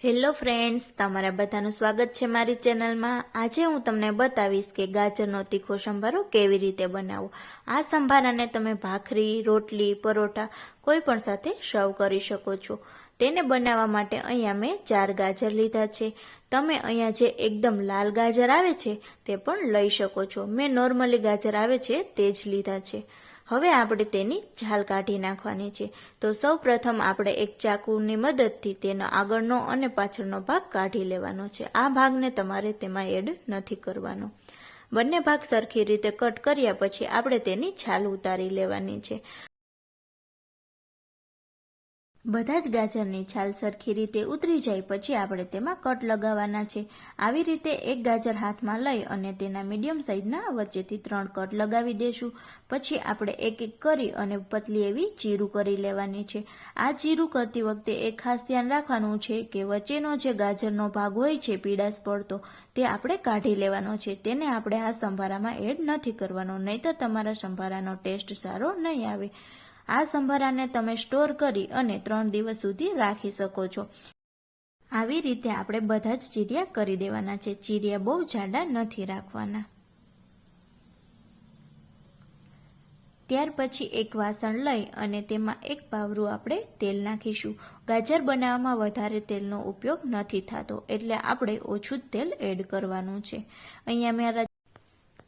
Hello friends, તમારા બધાનું સ્વાગત છે મારી ચેનલમાં। આજે હું તમને બતાવીશ કે ગાજરનો તીખો સંભારો કેવી રીતે બનાવવો। આ સંભારાને તમે ભાખરી, રોટલી, પરોઠા કોઈ પણ સાથે સર્વ કરી શકો છો। તેને બનાવવા માટે અહીંયા મેં 4 ગાજર લીધા છે। તમે અહીંયા જે એકદમ લાલ ગાજર આવે છે તે પણ લઈ શકો છો। મેં નોર્મલી ગાજર આવે છે તે જ લીધા છે। હવે આપણે તેની છાલ કાઢી નાખવાની છે। તો સૌ પ્રથમ આપણે એક ચાકુની મદદથી તેનો આગળનો અને પાછળનો ભાગ કાઢી લેવાનો છે। આ ભાગને તમારે તેમાં એડ નથી કરવાનો। બંને ભાગ સરખી રીતે કટ કર્યા પછી આપણે તેની છાલ ઉતારી લેવાની છે। બધા જ ગાજરની છાલ સરખી રીતે ઉતરી જાય પછી આપણે તેમાં કટ લગાવવાના છે। આવી રીતે એક ગાજર હાથમાં લઈ અને તેના મીડિયમ સાઈઝના વચ્ચેથી 3 કટ લગાવી દેશું। પછી આપણે એક એક કરી અને પતલી એવી ચીરું કરી લેવાની છે। આ ચીરું કરતી વખતે એક ખાસ ધ્યાન રાખવાનું છે કે વચ્ચેનો જે ગાજરનો ભાગ હોય છે પીળાશ પડતો તે આપણે કાઢી લેવાનો છે। તેને આપણે આ સંભારામાં એડ નથી કરવાનો, નહીંતર તમારા સંભારાનો ટેસ્ટ સારો નહીં આવે। આ સંભારાને તમે સ્ટોર કરી અને 3 દિવસ સુધી રાખી શકો છો। આવી રીતે આપણે બધા જ ચીરિયા કરી દેવાના છે। ચીરિયા બહુ જાડા નથી રાખવાના। ત્યાર પછી એક વાસણ લઈ અને તેમાં એક પાવરું આપણે તેલ નાખીશું। ગાજર બનાવવામાં વધારે તેલનો ઉપયોગ નથી થતો, એટલે આપણે ઓછું જ તેલ એડ કરવાનું છે। અહીંયા મેં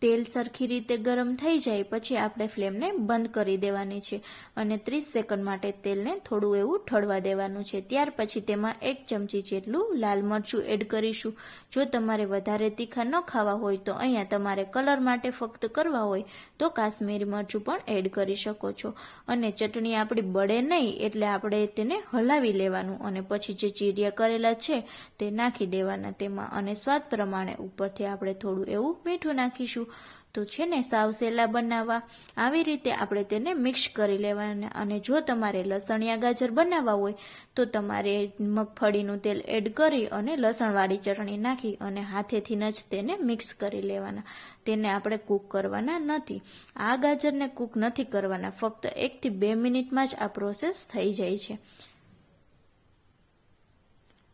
તેલ સરખી રીતે ગરમ થઈ જાય પછી આપણે ફ્લેમને બંધ કરી દેવાની છે અને 30 સેકન્ડ માટે તેલને થોડું એવું ઠળવા દેવાનું છે। ત્યાર પછી તેમાં 1 ચમચી જેટલું લાલ મરચું એડ કરીશું। જો તમારે વધારે તીખા ન ખાવા હોય તો અહીંયા તમારે કલર માટે ફક્ત કરવા હોય તો કાશ્મીરી મરચું પણ એડ કરી શકો છો। અને ચટણી આપણી બળે નહીં એટલે આપણે તેને હલાવી લેવાનું અને પછી જે ચીરિયા કરેલા છે તે નાખી દેવાના તેમાં અને સ્વાદ પ્રમાણે ઉપરથી આપણે થોડું એવું મીઠું નાખીશું। તો છે ને સાવ સહેલા બનાવવા। આવી રીતે આપણે તેને મિક્સ કરી લેવાના। અને જો તમારે લસણિયા ગાજર બનાવવા હોય તો તમારે મગફળીનું તેલ એડ કરી અને લસણવાળી ચટણી નાખી અને હાથેથી જ તેને મિક્સ કરી લેવાના। તેને આપણે કૂક કરવાના નથી। આ ગાજરને કૂક નથી કરવાના, ફક્ત 1 થી 2 મિનિટમાં જ આ પ્રોસેસ થઈ જાય છે।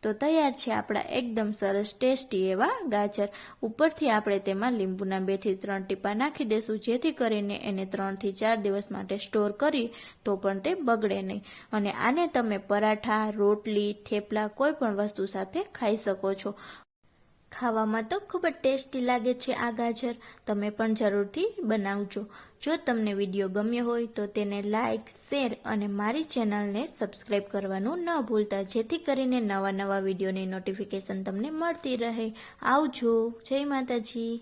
તો તૈયાર છે આપણા એકદમ સરસ ટેસ્ટી એવા ગાજર। ઉપરથી આપણે તેમાં લીંબુના 2 થી 3 ટીપા નાખી દેશું, જેથી કરીને એને 3 થી 4 દિવસ માટે સ્ટોર કરી તો પણ તે બગડે નહીં। અને આને તમે પરાઠા, રોટલી, થેપલા કોઈ પણ વસ્તુ સાથે ખાઈ શકો છો। ખાવામાં તો ખૂબ જ ટેસ્ટી લાગે છે આ ગાજર। તમે પણ જરૂરથી બનાવજો। જો તમને વિડીયો ગમ્યો હોય તો તેને લાઇક, શેર અને મારી ચેનલને સબસ્ક્રાઈબ કરવાનું ન ભૂલતા, જેથી કરીને નવા વિડીયોની નોટિફિકેશન તમને મળતી રહે। આવજો। જય માતાજી।